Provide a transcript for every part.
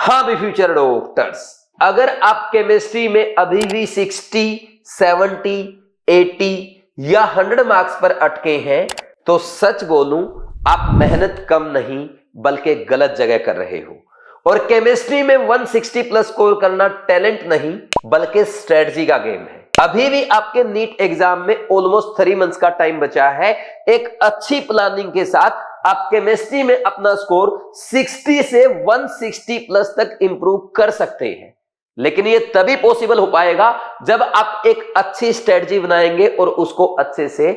हाँ भी future doctors, अगर आप केमिस्ट्री में अभी भी 60, 70, 80 या 100 मार्क्स पर अटके हैं तो सच बोलूं आप मेहनत कम नहीं बल्कि गलत जगह कर रहे हो। और केमिस्ट्री में 160 प्लस स्कोर करना टैलेंट नहीं बल्कि स्ट्रेटजी का गेम है। अभी भी आपके नीट एग्जाम में ऑलमोस्ट 3 मंथ्स का टाइम बचा है। एक अच्छी प्लानिंग के साथ आप केमिस्ट्री में अपना स्कोर 60 से 160 प्लस तक इंप्रूव कर सकते हैं, लेकिन ये तभी पॉसिबल हो पाएगा जब आप एक अच्छी स्ट्रेटजी बनाएंगे और उसको अच्छे से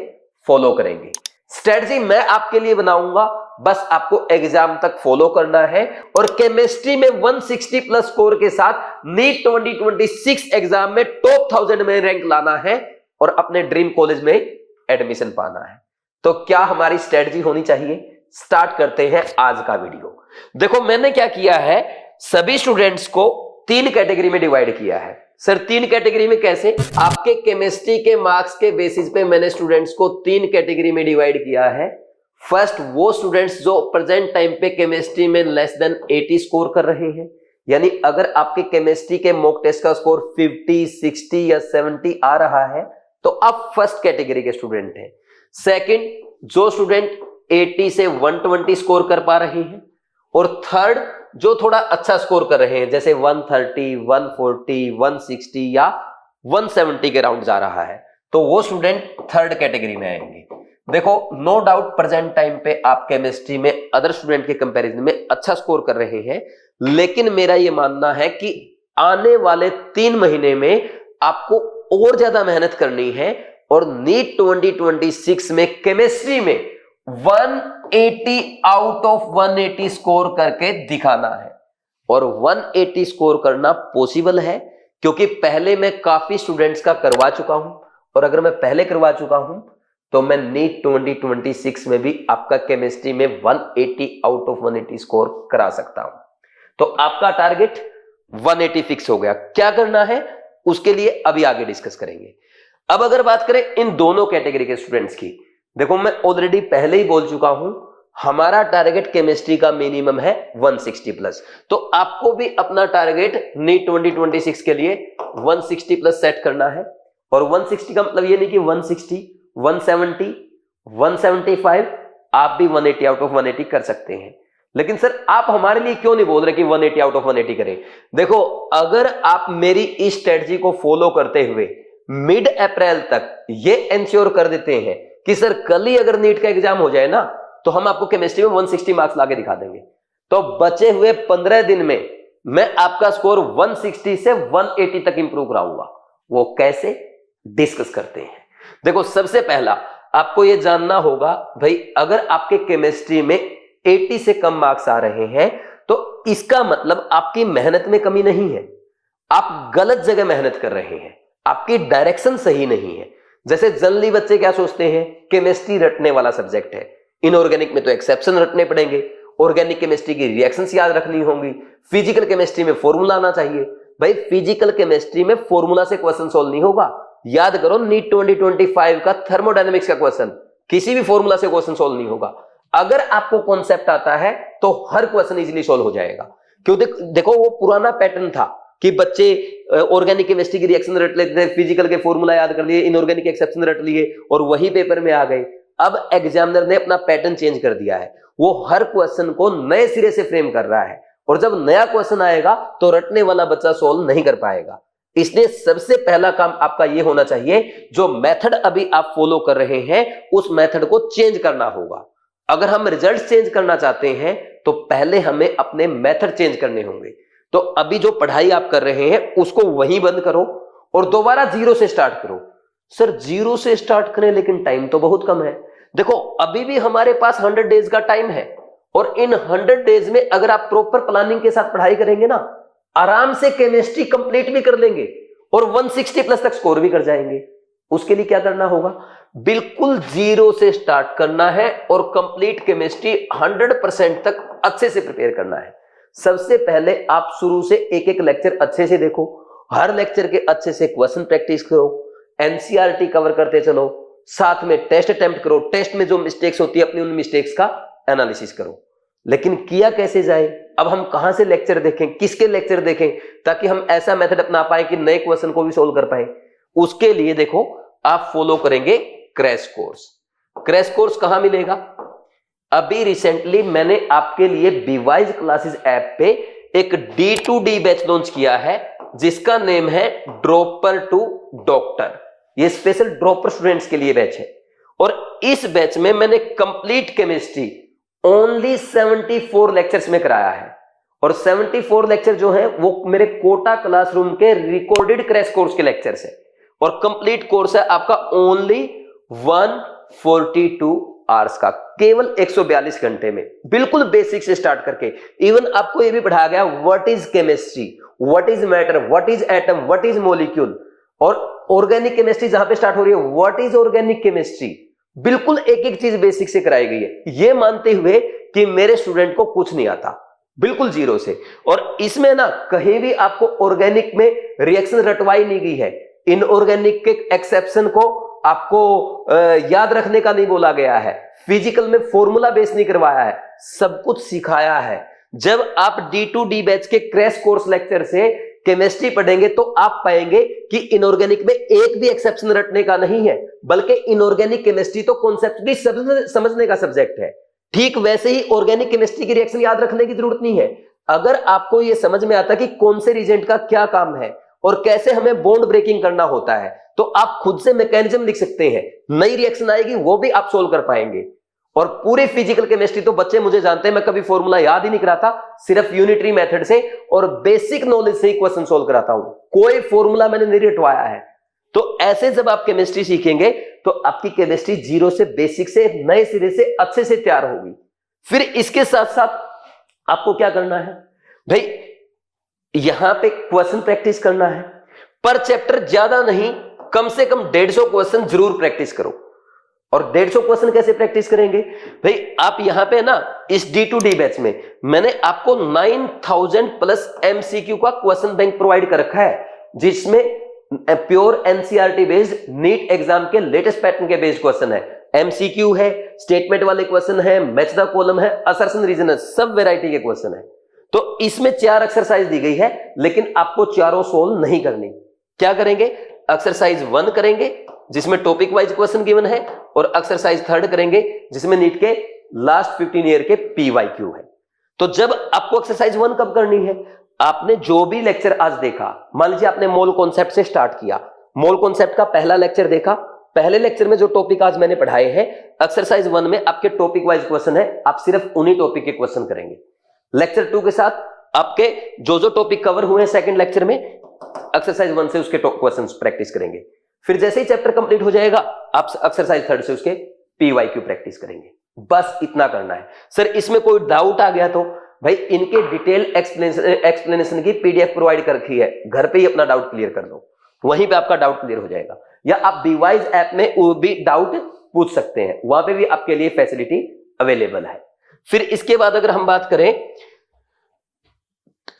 फॉलो करेंगे। स्ट्रेटजी मैं आपके लिए बनाऊंगा, बस आपको एग्जाम तक फॉलो करना है और केमिस्ट्री में 160 प्लस स्कोर के साथ नीट 2026 एग्जाम में टॉप 1000 में रैंक लाना है और अपने ड्रीम कॉलेज में एडमिशन पाना है। तो क्या हमारी स्ट्रेटजी होनी चाहिए? स्टार्ट करते हैं आज का वीडियो। देखो मैंने क्या किया है, सभी स्टूडेंट्स को 3 कैटेगरी में डिवाइड किया है। सर 3 कैटेगरी में कैसे? आपके केमिस्ट्री के मार्क्स के बेसिस पे मैंने स्टूडेंट्स को 3 कैटेगरी में डिवाइड किया है। फर्स्ट, वो स्टूडेंट्स जो प्रेजेंट टाइम पे केमिस्ट्री में लेस देन 80 स्कोर कर रहे हैं, यानी अगर आपके केमिस्ट्री के मॉक टेस्ट का स्कोर 50, 60 या 70 आ रहा है तो आप फर्स्ट कैटेगरी के स्टूडेंट हैं। सेकंड, जो स्टूडेंट 80 से 120 स्कोर कर पा रहे हैं। और थर्ड, जो थोड़ा अच्छा स्कोर कर रहे हैं, जैसे 130, 140, 160 या 170 के राउंड जा रहा है, तो वो स्टूडेंट थर्ड कैटेगरी में आएंगे। देखो नो डाउट प्रेजेंट टाइम पे आप केमिस्ट्री में अदर स्टूडेंट के कंपैरिजन में अच्छा स्कोर कर रहे हैं, लेकिन मेरा ये मानना है कि आने वाले 3 महीने में आपको और ज्यादा मेहनत करनी है और नीट 2026 में केमिस्ट्री में 180 आउट ऑफ 180 स्कोर करके दिखाना है। और 180 स्कोर करना पॉसिबल है क्योंकि पहले मैं काफी स्टूडेंट्स का करवा चुका हूं, और अगर मैं पहले करवा चुका हूं तो मैं नीट 2026 में भी आपका केमिस्ट्री में 180 आउट ऑफ 180 स्कोर करा सकता हूं। तो आपका टारगेट 180 फिक्स हो गया। क्या करना है उसके लिए अभी आगे डिस्कस करेंगे। अब अगर बात करें इन दोनों कैटेगरी के स्टूडेंट्स की, देखो मैं ऑलरेडी पहले ही बोल चुका हूं, हमारा टारगेट केमिस्ट्री का मिनिमम है 160 प्लस। तो आपको भी अपना टारगेट नीट 2026 के लिए 160 प्लस सेट करना है। और 160 का मतलब ये नहीं कि 160, 170, 175, आप भी 180 आउट ऑफ 180 कर सकते हैं। लेकिन सर आप हमारे लिए क्यों नहीं बोल रहे कि 180 आउट ऑफ 180 करें? देखो अगर आप मेरी इस स्ट्रेटजी को फॉलो करते हुए मिड अप्रैल तक ये इंश्योर कर देते हैं कि सर कल ही अगर नीट का एग्जाम हो जाए ना तो हम आपको केमिस्ट्री में 160 मार्क्स लाके दिखा देंगे, तो बचे हुए 15 दिन में मैं आपका स्कोर 160 से 180 तक इंप्रूव कराऊंगा। वो कैसे, डिस्कस करते हैं। देखो सबसे पहला आपको यह जानना होगा भाई, अगर आपके केमिस्ट्री में 80 से कम मार्क्स आ रहे हैं तो इसका मतलब आपकी मेहनत में कमी नहीं है, आप गलत जगह मेहनत कर रहे हैं, आपकी डायरेक्शन सही नहीं है। जैसे जनरली बच्चे क्या सोचते हैं, केमिस्ट्री रटने वाला सब्जेक्ट है, इनऑर्गेनिक में तो एक्सेप्शन रटने पड़ेंगे, ऑर्गेनिक केमिस्ट्री की रिएक्शंस याद रखनी होंगी, फिजिकल केमिस्ट्री में फॉर्मूला आना चाहिए। भाई फिजिकल केमिस्ट्री में फॉर्मूला से क्वेश्चन सॉल्व नहीं होगा। याद करो नीट 2025 का थर्मोडायनेमिक्स का क्वेश्चन, किसी भी फॉर्मूला से क्वेश्चन सॉल्व नहीं होगा। अगर आपको कॉन्सेप्ट आता है तो हर क्वेश्चन इजीली सॉल्व हो जाएगा। क्यों? देखो वो पुराना पैटर्न था कि बच्चे ऑर्गेनिक केमिस्ट्री की रिएक्शन रट लेते थे, फिजिकल के फॉर्मूला याद कर लिए, इनऑर्गेनिक एक्सेप्शन रट लिए और वही पेपर में आ गए। अब एग्जामिनर ने अपना पैटर्न चेंज कर दिया है, वो हर क्वेश्चन को नए सिरे से फ्रेम कर रहा है और जब नया क्वेश्चन आएगा तो रटने वाला बच्चा सॉल्व नहीं कर पाएगा। इसलिए सबसे पहला काम आपका यह होना चाहिए, जो मेथड अभी आप फॉलो कर रहे हैं उस मेथड को चेंज करना होगा। अगर हम रिजल्ट चेंज करना चाहते हैं तो पहले हमें अपने मेथड चेंज करने होंगे। तो अभी जो पढ़ाई आप कर रहे हैं उसको वहीं बंद करो और दोबारा जीरो से स्टार्ट करो। सर जीरो से स्टार्ट करें लेकिन टाइम तो बहुत कम है। देखो अभी भी हमारे पास 100 डेज का टाइम है और इन 100 डेज में अगर आप प्रॉपर प्लानिंग के साथ पढ़ाई करेंगे ना, आराम से केमिस्ट्री कंप्लीट भी कर लेंगे और 160 प्लस तक स्कोर भी कर जाएंगे। उसके लिए क्या करना होगा, बिल्कुल जीरो से स्टार्ट करना है और कंप्लीट केमिस्ट्री 100% तक अच्छे से प्रिपेयर करना है। सबसे पहले आप शुरू से एक एक लेक्चर अच्छे से देखो, हर लेक्चर के अच्छे से क्वेश्चन प्रैक्टिस करो, एनसीईआरटी कवर करते चलो, साथ में टेस्ट अटेम्प्ट करो, टेस्ट में जो मिस्टेक्स होती है अपनी उन मिस्टेक्स का एनालिसिस करो। लेकिन किया कैसे जाए? अब हम कहां से लेक्चर देखें, किसके लेक्चर देखें, ताकि हम ऐसा मेथड अपना पाए कि नए क्वेश्चन को भी सोल्व कर पाए। उसके लिए देखो आप फॉलो करेंगे क्रैश कोर्स। क्रैश कोर्स कहां मिलेगा? अभी रिसेंटली मैंने आपके लिए बीवाइज क्लासेस ऐप पे एक D2D बैच लॉन्च किया है, जिसका नेम है ड्रॉपर टू डॉक्टर। ये स्पेशल ड्रॉपर स्टूडेंट्स के लिए बैच है। और इस बैच में मैंने कंप्लीट केमिस्ट्री ओनली 74 लेक्चर्स में कराया है। और 74 लेक्चर जो है वो मेरे कोटा क्लासरूम के रिकॉर्डेड क्रैश कोर्स के लेक्चर्स है। और कंप्लीट कोर्स है आपका ओनली 142 आवर्स का, केवल 142 घंटे में, बिल्कुल बेसिक से स्टार्ट करके। इवन आपको ये भी पढ़ाया गया what is chemistry, what is matter, what is atom, what is molecule. और ऑर्गेनिक केमिस्ट्री जहां पे स्टार्ट हो रही है, व्हाट इज ऑर्गेनिक केमिस्ट्री, बिल्कुल एक एक चीज बेसिक से कराई गई है, ये मानते हुए कि मेरे स्टूडेंट को कुछ नहीं आता, बिल्कुल जीरो से। और इसमें ना कहीं भी आपको ऑर्गेनिक में रिएक्शन रटवाई नहीं गई है, इनऑर्गेनिक के एक्सेप्शन को आपको याद रखने का नहीं बोला गया है, फिजिकल में फॉर्मूला बेस नहीं करवाया है, सब कुछ सिखाया है। जब आप D2D बैच के क्रैश कोर्स लेक्चर से केमिस्ट्री पढ़ेंगे तो आप पाएंगे कि इनऑर्गेनिक में एक भी एक्सेप्शन रटने का नहीं है, बल्कि इनऑर्गेनिक केमिस्ट्री तो कॉन्सेप्ट समझने का सब्जेक्ट है। ठीक वैसे ही ऑर्गेनिक केमिस्ट्री की रिएक्शन याद रखने की जरूरत नहीं है। अगर आपको यह समझ में आता कि कौन से रिएजेंट का क्या काम है और कैसे हमें बॉन्ड ब्रेकिंग करना होता है, तो आप खुद से मैकेनिज्म लिख सकते हैं, नई रिएक्शन आएगी वो भी आप सोल्व कर पाएंगे। और पूरी फिजिकल केमिस्ट्री तो बच्चे मुझे जानते हैं, मैं कभी फॉर्मूला याद ही नहीं कराता, सिर्फ यूनिटरी मेथड से और बेसिक नॉलेज से ही क्वेश्चन सोल्व कराता हूं, कोई फॉर्मूला मैंने नहीं रटवाया है। तो ऐसे जब आप केमिस्ट्री सीखेंगे तो आपकी केमिस्ट्री जीरो से, बेसिक से, नए सिरे से, अच्छे से तैयार होगी। फिर इसके साथ साथ आपको क्या करना है भाई, यहां पे क्वेश्चन प्रैक्टिस करना है। पर चैप्टर ज्यादा नहीं, कम से कम 150 क्वेश्चन जरूर प्रैक्टिस करो। और 150 क्वेश्चन कैसे प्रैक्टिस करेंगे भाई, आप यहां पे ना इस D2D बैच में मैंने आपको 9000 प्लस MCQ का क्वेश्चन बैंक प्रोवाइड कर रखा है, जिसमें pure NCERT based NEET exam के लेटेस्ट पैटर्न के बेस्ड क्वेश्चन है, MCQ है, स्टेटमेंट वाले क्वेश्चन है, मैच द कॉलम है, असर्शन रीजन है, सब वैरायटी के क्वेश्चन है। तो इसमें 4 एक्सरसाइज दी गई है, लेकिन आपको चारों सोल्व नहीं करनी। क्या करेंगे? एक्सरसाइज 1 करेंगे जिसमें टॉपिक वाइज क्वेश्चन गिवन है, और एक्सरसाइज 3 करेंगे जिसमें नीट के लास्ट 15 ईयर के PYQ है। तो जब आपको एक्सरसाइज 1 कब करनी है, आपने जो भी लेक्चर आज देखा, मान लीजिए आपने मोल कॉन्सेप्ट से स्टार्ट किया, मोल कॉन्सेप्ट का पहला लेक्चर देखा, पहले लेक्चर में जो टॉपिक आज मैंने पढ़ाए हैं, एक्सरसाइज 1 में आपके टॉपिक वाइज क्वेश्चन है, आप सिर्फ उन्हीं टॉपिक के क्वेश्चन करेंगे। लेक्चर 2 के साथ आपके जो जो टॉपिक कवर हुए हैं सेकंड लेक्चर में, एक्सरसाइज 1 से उसके क्वेश्चंस प्रैक्टिस करेंगे। फिर जैसे ही चैप्टर कंप्लीट हो जाएगा, आप एक्सरसाइज 3 से उसके PYQ प्रैक्टिस करेंगे। बस इतना करना है। सर इसमें कोई डाउट आ गया तो भाई इनके डिटेल एक्सप्लेनेशन की PDF प्रोवाइड कर रखी है, घर पे ही अपना डाउट क्लियर कर लो, वहीं पे आपका डाउट क्लियर हो जाएगा। या आप बीवाइज ऐप में वो भी डाउट पूछ सकते हैं, वहां पे भी आपके लिए फैसिलिटी अवेलेबल है। फिर इसके बाद अगर हम बात करें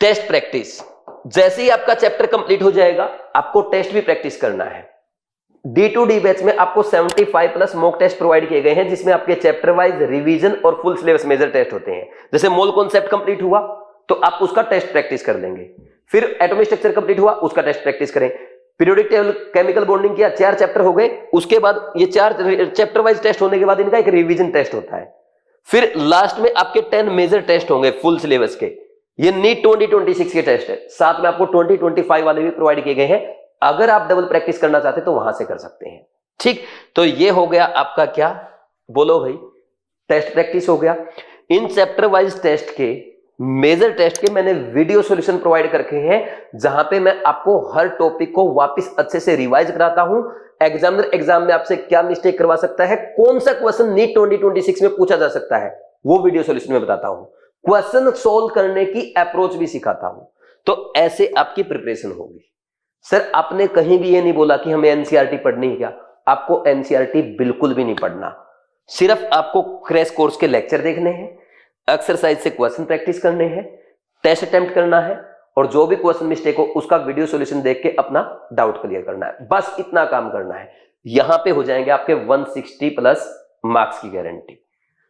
टेस्ट प्रैक्टिस, जैसे ही आपका चैप्टर कंप्लीट हो जाएगा आपको टेस्ट भी प्रैक्टिस करना है। D2D बैच में आपको 75 प्लस मॉक टेस्ट प्रोवाइड किए गए हैं, जिसमें आपके चैप्टर वाइज रिवीजन और फुल सिलेबस मेजर टेस्ट होते हैं। जैसे मोल कॉन्सेप्ट कंप्लीट हुआ तो आप उसका टेस्ट प्रैक्टिस कर लेंगे, फिर एटॉमिक स्ट्रक्चर कंप्लीट हुआ उसका टेस्ट प्रैक्टिस करें, पीरियोडिक टेबल, केमिकल बॉन्डिंग किया, 4 चैप्टर हो गए, उसके बाद ये 4 चैप्टर वाइज टेस्ट होने के बाद इनका एक रिवीजन टेस्ट होता है। फिर लास्ट में आपके 10 मेजर टेस्ट होंगे फुल सिलेबस के, ये नीट 2026 के टेस्ट है, साथ में आपको 2025 वाले भी प्रोवाइड किए गए हैं। अगर आप डबल प्रैक्टिस करना चाहते तो वहां से कर सकते हैं। ठीक, तो ये हो गया आपका क्या, बोलो भाई, टेस्ट प्रैक्टिस हो गया। इन चैप्टर वाइज टेस्ट के, मेजर टेस्ट के मैंने वीडियो सॉल्यूशन प्रोवाइड करके हैं, जहां पे मैं आपको हर टॉपिक को वापस अच्छे से रिवाइज कराता हूं। एग्जामिनर एग्जाम में आपसे क्या मिस्टेक करवा सकता है, कौन सा क्वेश्चन नीट 2026 में पूछा जा सकता है, वो वीडियो सॉल्यूशन में बताता हूं। क्वेश्चन सोल्व करने की अप्रोच भी सिखाता हूं। तो ऐसे आपकी प्रिपरेशन होगी। सर आपने कहीं भी ये नहीं बोला कि हमें एनसीईआरटी पढ़नी है क्या, आपको एनसीईआरटी बिल्कुल भी नहीं पढ़ना, सिर्फ आपको क्रैश कोर्स के लेक्चर देखने हैं, एक्सरसाइज से क्वेश्चन प्रैक्टिस करने हैं, टेस्ट अटेम्प्ट करना है, और जो भी क्वेश्चन मिस्टेक हो उसका वीडियो सॉल्यूशन देख के अपना डाउट क्लियर करना है। बस इतना काम करना है, यहां पे हो जाएंगे आपके 160 प्लस मार्क्स की गारंटी।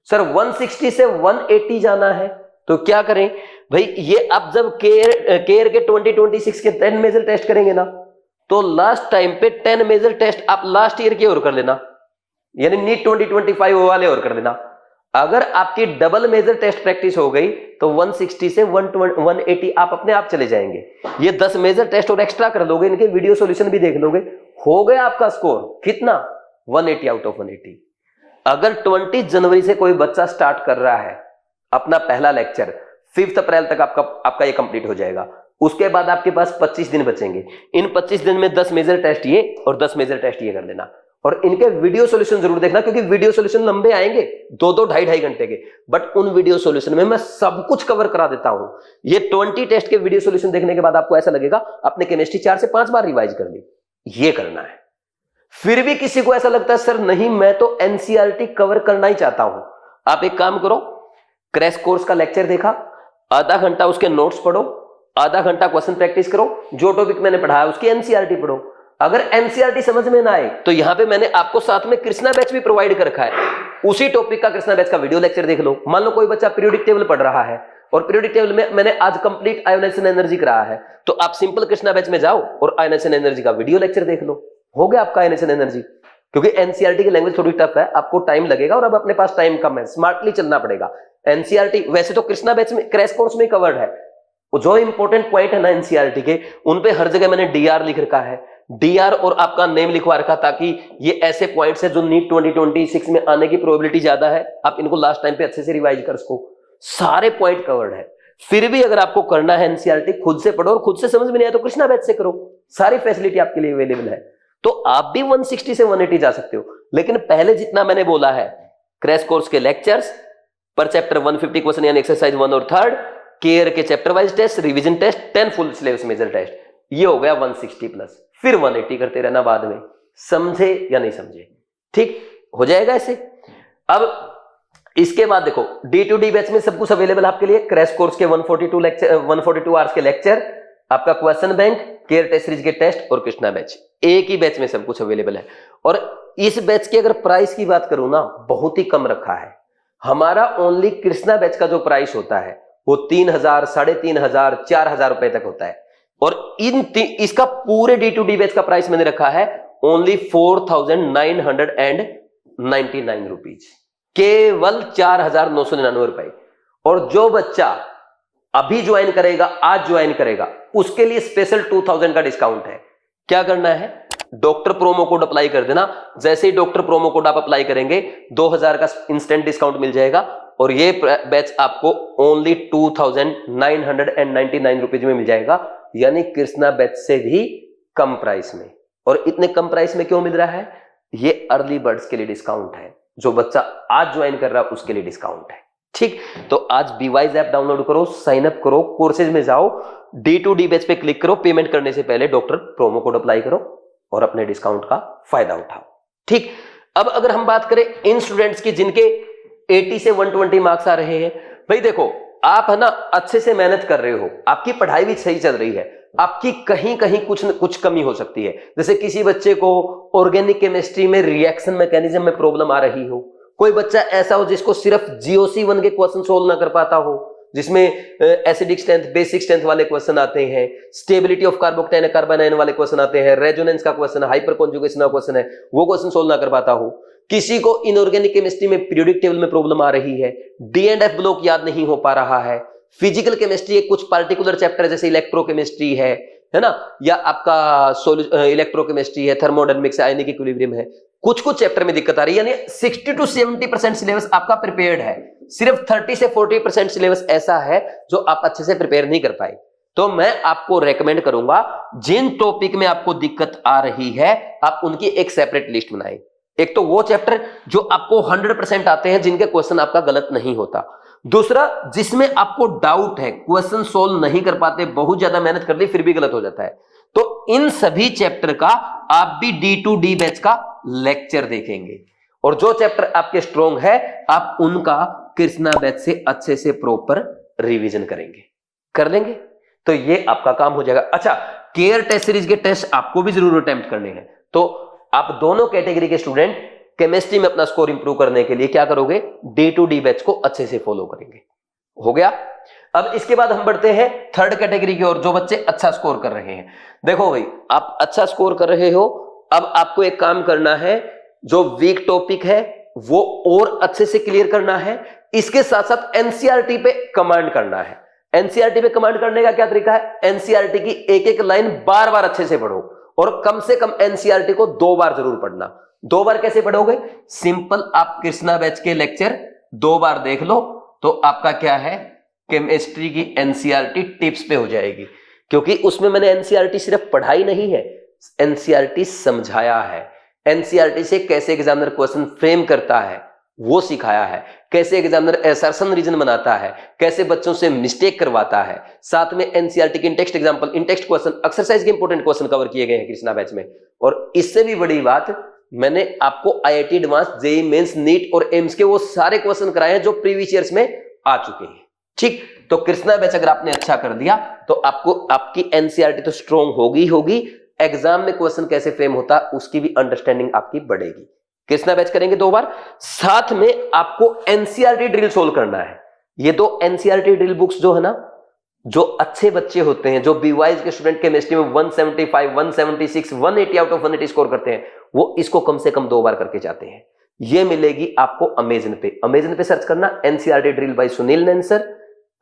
सर 160 से 180 जाना है तो क्या करें भाई, ये आप जब केयर के 2026 के 10 मेजर टेस्ट करेंगे ना, तो लास्ट टाइम पे 10 मेजर टेस्ट आप लास्ट ईयर के और कर लेना, यानी नीट 2025 वाले और कर देना। अगर आपकी डबल मेजर टेस्ट प्रैक्टिस हो गई तो 160 से 180 आप अपने आप चले जाएंगे। ये 10 मेजर टेस्ट और एक्स्ट्रा कर लोगे, इनके वीडियो सॉल्यूशन भी देख लोगे, हो गया आपका स्कोर कितना, 180 आउट ऑफ 180। अगर 20 जनवरी से कोई बच्चा स्टार्ट कर रहा है अपना पहला लेक्चर, 5 अप्रैल तक आपका ये कंप्लीट हो जाएगा। उसके बाद आपके पास 25 दिन बचेंगे। इन 25 दिन में 10 मेजर टेस्ट ये और 10 मेजर टेस्ट ये कर लेना, और इनके वीडियो सॉल्यूशन जरूर देखना, क्योंकि वीडियो सॉल्यूशन लंबे आएंगे, 2-2, 2.5 घंटे के, बट उन वीडियो सॉल्यूशन में मैं सब कुछ कवर करा देता हूं। ये 20 टेस्ट के वीडियो सॉल्यूशन देखने के बाद आपको ऐसा लगेगा आपने केमिस्ट्री 4 से 5 बार रिवाइज कर ली। ये करना है। फिर भी किसी को ऐसा लगता है सर नहीं मैं तो एनसीईआरटी कवर करना ही चाहता हूं, आप एक काम करो, क्रैश कोर्स का लेक्चर देखा, आधा घंटा उसके नोट्स पढ़ो, आधा घंटा क्वेश्चन प्रैक्टिस करो, जो टॉपिक मैंने पढ़ाया उसकी एनसीईआरटी पढ़ो। अगर एनसीईआरटी समझ में ना आए तो यहां पे मैंने आपको साथ में कृष्णा बैच भी प्रोवाइड कर रखा है, उसी टॉपिक का कृष्णा बैच का वीडियो लेक्चर देख लो। मान लो कोई बच्चा पीरियोडिक टेबल पढ़ रहा है और पीरियोडिक टेबल में मैंने आज कंप्लीट आयोनाइजेशन एनर्जी कराया है, तो आप सिंपल कृष्णा बैच में जाओ और आयोनाइजेशन एनर्जी का वीडियो लेक्चर देख लो, हो गया आपका आयोनाइजेशन एनर्जी। क्योंकि एनसीईआरटी की लैंग्वेज थोड़ी टफ है, आपको टाइम लगेगा और अब अपने पास टाइम कम है, स्मार्टली चलना पड़ेगा। एनसीईआरटी वैसे तो कृष्णा बैच में क्रैश कोर्स में कवर्ड है, जो इंपॉर्टेंट पॉइंट है ना एनसीईआरटी के, उन पे हर जगह मैंने डीआर लिख रखा है, डीआर और आपका नेम लिखवा रखा, ताकि ये ऐसे पॉइंट्स है जो नीट 2026 में आने की प्रोबेबिलिटी ज्यादा है, आप इनको लास्ट टाइम पे अच्छे से रिवाइज कर सको। सारे पॉइंट कवर्ड है। फिर भी अगर आपको करना है एनसीईआरटी, खुद से पढ़ो, और खुद से समझ में नहीं आया तो कृष्णा बैच से करो, सारी फैसिलिटी आपके लिए अवेलेबल है। तो आप भी 160 से 180 जा सकते हो। लेकिन पहले जितना मैंने बोला है, क्रैश कोर्स के लेक्चर्स पर चैप्टर 150 क्वेश्चन यानी एक्सरसाइज 1 और 3, केयर के chapter wise test, revision test, 10 full syllabus major test, ये हो गया 160 प्लस। फिर 180 करते रहना बाद में, समझे या नहीं समझे, ठीक हो जाएगा ऐसे। अब इसके बाद देखो D2D बैच में सब कुछ अवेलेबल आपके लिए, क्रैश कोर्स के 142 आवर्स के लेक्चर, आपका question bank, care test series के टेस्ट और कृष्णा बैच, एक ही बैच में सब कुछ अवेलेबल है। और इस बैच की अगर प्राइस की बात करूं ना, बहुत ही कम रखा है हमारा। ओनली कृष्णा बैच का जो प्राइस होता है वो 3,000, 3,500, 4,000 रुपए तक होता है, और इसका पूरे D2D बैच का प्राइस मैंने रखा है ओनली 4,999 रुपीज, केवल 4,999 रुपए। और जो बच्चा अभी ज्वाइन करेगा, आज ज्वाइन करेगा, उसके लिए स्पेशल 2,000 का डिस्काउंट है। क्या करना है, डॉक्टर प्रोमो कोड अप्लाई कर देना। जैसे ही डॉक्टर प्रोमो कोड आप अप्लाई करेंगे 2,000 का इंस्टेंट डिस्काउंट मिल जाएगा, और ये बैच आपको ओनली 2,999 रुपीज में मिल जाएगा, यानी कृष्णा बैच से भी कम प्राइस में। और इतने कम प्राइस में क्यों मिल रहा है, ये अर्ली बर्ड्स के लिए डिस्काउंट है, जो बच्चा आज ज्वाइन कर रहा है उसके लिए डिस्काउंट है, ठीक। तो आज बीवाइज ऐप डाउनलोड करो, साइन अप करो, कोर्सेज में जाओ, D2D बैच पे क्लिक करो, पेमेंट करने से पहले डॉक्टर प्रोमो कोड अप्लाई करो और अपने डिस्काउंट का फायदा उठाओ, ठीक। अब अगर हम बात करें इन स्टूडेंट्स की जिनके 80 से 120 मार्क्स आ रहे हैं, भाई देखो आप है ना अच्छे से मेहनत कर रहे हो, आपकी पढ़ाई भी सही चल रही है, आपकी कहीं कहीं कुछ न कुछ कमी हो सकती है। जैसे किसी बच्चे को ऑर्गेनिक केमिस्ट्री में रिएक्शन मैकेनिज्म में प्रॉब्लम आ रही हो, कोई बच्चा ऐसा हो जिसको सिर्फ GOC1 के क्वेश्चन सोल्व ना कर पाता हो, जिसमें एसिडिक स्ट्रेंथ, बेसिक स्ट्रेंथ वाले क्वेश्चन आते हैं, स्टेबिलिटी ऑफ कार्बोक्टाइन कार्बन आयन वाले क्वेश्चन आते हैं, रेजोनेंस का क्वेश्चन, हाइपर कॉन्जुगेशन का क्वेश्चन है, वो क्वेश्चन सोल्व ना कर पाता हो। किसी को इनऑर्गेनिक केमिस्ट्री में पीरियोडिक टेबल में प्रॉब्लम आ रही है, D&F ब्लॉक याद नहीं हो पा रहा है, फिजिकल केमिस्ट्री एक कुछ पार्टिकुलर चैप्टर जैसे इलेक्ट्रोकेमिस्ट्री है ना, या आपका इलेक्ट्रोकेमिस्ट्री है, थर्मोडायनामिक्स, आयनिक इक्विलिब्रियम है, कुछ कुछ चैप्टर में दिक्कत आ रही है, यानी 60 to 70% सिलेबस आपका प्रिपेयर्ड है, सिर्फ 30 से 40% सिलेबस ऐसा है जो आप अच्छे से प्रिपेयर नहीं कर पाए। तो मैं आपको रेकमेंड करूंगा, जिन टॉपिक में आपको दिक्कत आ रही है आप उनकी एक सेपरेट लिस्ट बनाएं। एक तो वो चैप्टर जो आपको 100% आते हैं, जिनके क्वेश्चन आपका गलत नहीं होता। दूसरा, जिसमें आपको डाउट है, क्वेश्चन सोल्व नहीं कर पाते, बहुत ज्यादा मेहनत कर ली फिर भी गलत हो जाता है, तो इन सभी चैप्टर का आप भी D2D बैच का लेक्चर देखेंगे। और जो चैप्टर आपके स्ट्रॉन्ग है आप उनका कृष्णा बैच से अच्छे से प्रॉपर रिवीजन करेंगे, कर लेंगे, तो ये आपका काम हो जाएगा। अच्छा, केयर टेस्ट सीरीज के टेस्ट आपको भी जरूर अटेम्प्ट करने हैं, तो आप दोनों कैटेगरी के स्टूडेंट केमिस्ट्री में अपना स्कोर इंप्रूव करने के लिए क्या करोगे, D2D बैच को अच्छे से फॉलो करेंगे। हो गया। अब इसके बाद हम बढ़ते हैं थर्ड कैटेगरी की ओर, जो बच्चे अच्छा स्कोर कर रहे हैं। देखो भाई, आप अच्छा स्कोर कर रहे हो, अब आपको एक काम करना है, जो वीक टॉपिक है वो और अच्छे से क्लियर करना है। इसके साथ साथ एनसीईआरटी पे कमांड करना है। एनसीईआरटी पे कमांड करने का क्या तरीका है, एनसीईआरटी की एक एक लाइन बार बार अच्छे से पढ़ो, और कम से कम एनसीईआरटी को 2 बार जरूर पढ़ना। 2 बार कैसे पढ़ोगे, सिंपल, आप कृष्णा बैच के लेक्चर 2 बार देख लो तो आपका क्या है, केमिस्ट्री की एनसीईआरटी टिप्स पे हो जाएगी। क्योंकि उसमें मैंने एनसीईआरटी सिर्फ पढ़ाई नहीं है, एनसीईआरटी समझाया है। एनसीईआरटी से कैसे एग्जामिनर क्वेश्चन फ्रेम करता है वो सिखाया है, कैसे एग्जामिनर असर्शन रीजन बनाता है, कैसे बच्चों से मिस्टेक करवाता है। साथ में एनसीईआरटी के in-text example, in-text question, exercise के इंपॉर्टेंट क्वेश्चन कवर किए गए हैं कृष्णा बैच में। और इससे भी बड़ी बात, मैंने आपको IIT advance, JEE mains, NEET और एम्स के वो सारे क्वेश्चन कराए हैं जो प्रीवियस ईयर्स में आ चुके हैं। ठीक, तो कृष्णा बैच अगर आपने अच्छा कर दिया तो आपको आपकी एनसीईआरटी तो स्ट्रॉन्ग होगी, एग्जाम में क्वेश्चन कैसे फ्रेम होता है उसकी भी अंडरस्टैंडिंग आपकी बढ़ेगी। कृष्णा बैच करेंगे 2 बार। साथ में आपको एनसीईआरटी ड्रिल सोल्व करना है। ये 2 एनसीईआरटी ड्रिल बुक्स जो है ना, जो अच्छे बच्चे होते हैं, जो बीवाइज के स्टूडेंट केमिस्ट्री में 175, 176, 180 आउट ऑफ 180 स्कोर करते हैं, वो इसको कम से कम 2 बार करके जाते हैं। ये मिलेगी आपको अमेजन पे। अमेजन पे सर्च करना एनसीईआरटी ड्रिल बाय सुनील नैन सर,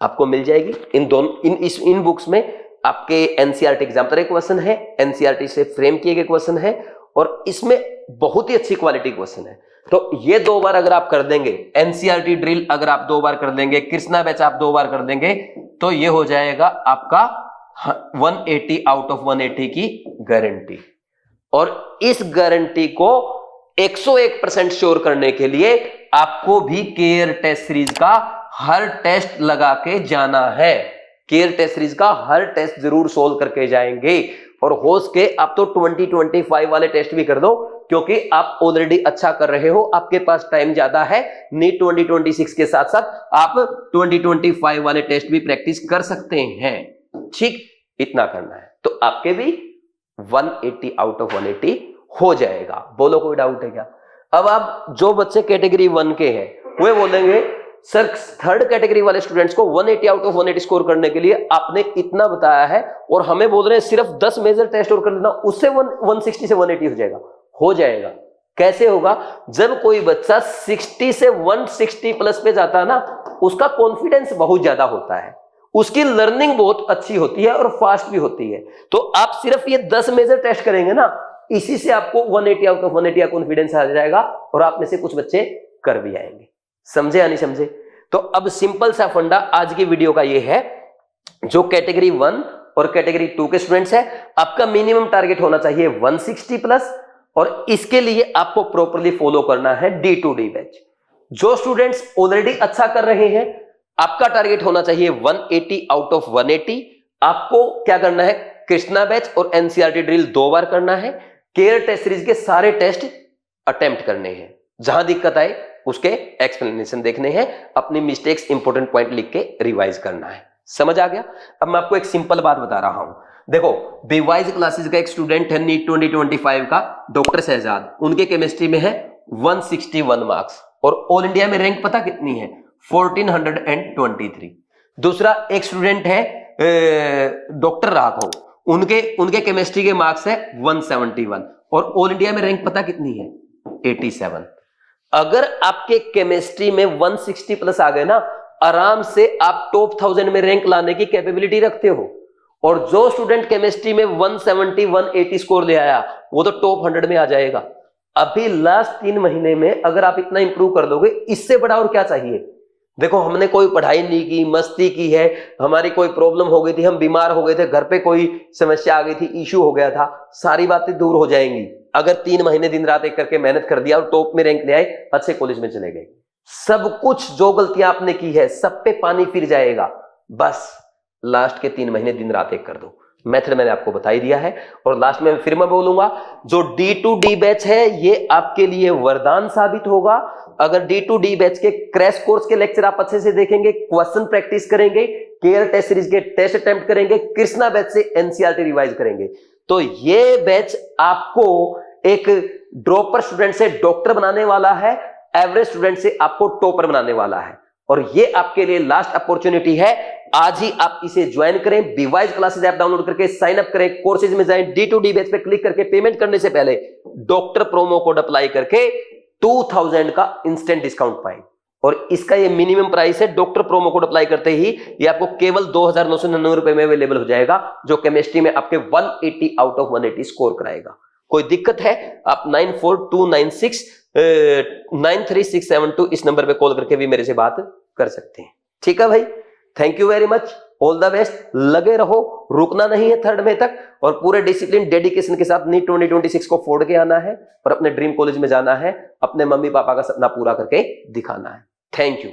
आपको मिल जाएगी। इन बुक्स में आपके एनसीईआरटी एग्जाम तरह क्वेश्चन है, एनसीईआरटी से फ्रेम किए गए क्वेश्चन है, और इसमें बहुत ही अच्छी क्वालिटी क्वेश्चन है। तो ये 2 बार अगर आप कर देंगे, एनसीईआरटी ड्रिल अगर आप 2 बार कर देंगे, कृष्णा बैच आप 2 बार कर देंगे, तो ये हो जाएगा आपका 180 आउट ऑफ 180 की गारंटी। और इस गारंटी को 101% श्योर करने के लिए आपको भी केयर टेस्ट सीरीज का हर टेस्ट लगा के जाना है। केयर टेस्ट सीरीज का हर टेस्ट जरूर सोल्व करके जाएंगे, और हो सके आप तो 2025 वाले टेस्ट भी कर दो, क्योंकि आप ऑलरेडी अच्छा कर रहे हो, आपके पास टाइम ज्यादा है। नीट 2026 के साथ साथ आप 2025 वाले टेस्ट भी प्रैक्टिस कर सकते हैं। ठीक, इतना करना है तो आपके भी 180 आउट ऑफ 180 हो जाएगा। बोलो, कोई डाउट है क्या? अब आप जो बच्चे कैटेगरी 1 के हैं वे बोलेंगे सर, थर्ड कैटेगरी वाले स्टूडेंट्स को 180 आउट ऑफ 180 स्कोर करने के लिए आपने इतना बताया है, और हमें बोल रहे हैं सिर्फ 10 मेजर टेस्ट और कर लेना, उससे 160 से 180 हो जाएगा। हो जाएगा। कैसे होगा? जब कोई बच्चा 60 से 160 प्लस पे जाता है ना, उसका कॉन्फिडेंस बहुत ज्यादा होता है, उसकी लर्निंग बहुत अच्छी होती है और फास्ट भी होती है। तो आप सिर्फ ये 10 मेजर टेस्ट करेंगे ना, इसी से आपको 180 आउट ऑफ 180 का कॉन्फिडेंस आ जाएगा, और आप में से कुछ बच्चे कर भी आएंगे। समझे या नहीं समझे? तो अब सिंपल सा फंडा आज की वीडियो का ये है, जो कैटेगरी 1 और कैटेगरी 2 के स्टूडेंट्स है, आपका मिनिमम टारगेट होना चाहिए 160 प्लस, और इसके लिए आपको प्रॉपर्ली फॉलो करना है D2D बैच। जो स्टूडेंट्स ऑलरेडी अच्छा कर रहे हैं, आपका टारगेट होना चाहिए 180 आउट ऑफ 180। आपको क्या करना है, कृष्णा बैच और एनसीईआरटी ड्रिल 2 बार करना है, केयर टेस्ट सीरीज के सारे टेस्ट अटेम्प्ट करने हैं, जहां दिक्कत आए उसके एक्सप्लेनेशन देखने हैं, अपनी मिस्टेक्स इंपॉर्टेंट पॉइंट लिख के रिवाइज करना है। समझ आ गया? अब मैं आपको एक सिंपल बात बता रहा हूं। देखो, बीवाइज क्लासेस का एक स्टूडेंट है नीट 2025 का, डॉक्टर शहजाद, उनके केमिस्ट्री में है 161 मार्क्स, और ऑल इंडिया में रैंक पता कितनी है? 1423। दूसरा एक स्टूडेंट है डॉक्टर राघव, उनके केमिस्ट्री के मार्क्स है 171, और ऑल इंडिया में रैंक पता कितनी है? 87। अगर आपके केमिस्ट्री में 160 प्लस आ गए ना, आराम से आप टॉप 1000 में रैंक लाने की कैपेबिलिटी रखते हो। और जो स्टूडेंट केमिस्ट्री में 170 180 स्कोर ले आया, वो तो टॉप 100 में आ जाएगा। अभी लास्ट 3 महीने में अगर आप इतना इंप्रूव कर दोगे, इससे बड़ा और क्या चाहिए? देखो, हमने कोई पढ़ाई नहीं की, मस्ती की है, हमारी कोई प्रॉब्लम हो गई थी, हम बीमार हो गए थे, घर पे कोई समस्या आ गई थी, इश्यू हो गया था, सारी बातें दूर हो जाएंगी अगर 3 महीने दिन रात एक करके मेहनत कर दिया और टॉप में रैंक ले आए, अच्छे कॉलेज में चले गए। सब कुछ जो गलतियां आपने की है, सब पे पानी फिर जाएगा। बस लास्ट के 3 महीने दिन रात एक कर दो। मेथड मैंने आपको बता ही दिया है, और लास्ट में फिर मैं बोलूंगा, जो D2D बैच है ये आपके लिए वरदान साबित होगा। अगर D2D बैच के क्रैश कोर्स के लेक्चर आप अच्छे से देखेंगे, क्वेश्चन प्रैक्टिस करेंगे, केयर टेस्ट सीरीज के टेस्ट अटेम्प्ट करेंगे, कृष्णा बैच से एनसीईआरटी रिवाइज करेंगे, तो ये बैच आपको एक ड्रॉपर स्टूडेंट से डॉक्टर बनाने वाला है, एवरेज स्टूडेंट से आपको टॉपर बनाने वाला है। और ये आपके लिए लास्ट अपॉर्चुनिटी है, आज ही आप इसे ज्वाइन करें। बीवाइज क्लासेस ऐप डाउनलोड करके साइन अप करें, कोर्सेज में जाएं, D2D बैच पे क्लिक करके पेमेंट करने से पहले डॉक्टर प्रोमो कोड अप्लाई करके 2000 का इंस्टेंट डिस्काउंट पाएं। और इसका ये मिनिमम प्राइस है, डॉक्टर प्रोमो कोड अप्लाई करते ही ये आपको केवल 2999 रुपए में अवेलेबल हो जाएगा, जो केमिस्ट्री में आपके 180 आउट ऑफ 180 स्कोर कराएगा। कोई दिक्कत है आप 9429693672 इस नंबर पे कॉल करके भी मेरे से बात कर सकते हैं। ठीक है भाई, thank you very much, all the best. लगे रहो, रुकना नहीं है थर्ड में तक, और पूरे डिसिप्लिन डेडिकेशन के साथ नीट 2026 को फोड़ के आना है और अपने ड्रीम कॉलेज में जाना है, अपने मम्मी पापा का सपना पूरा करके दिखाना है। Thank you.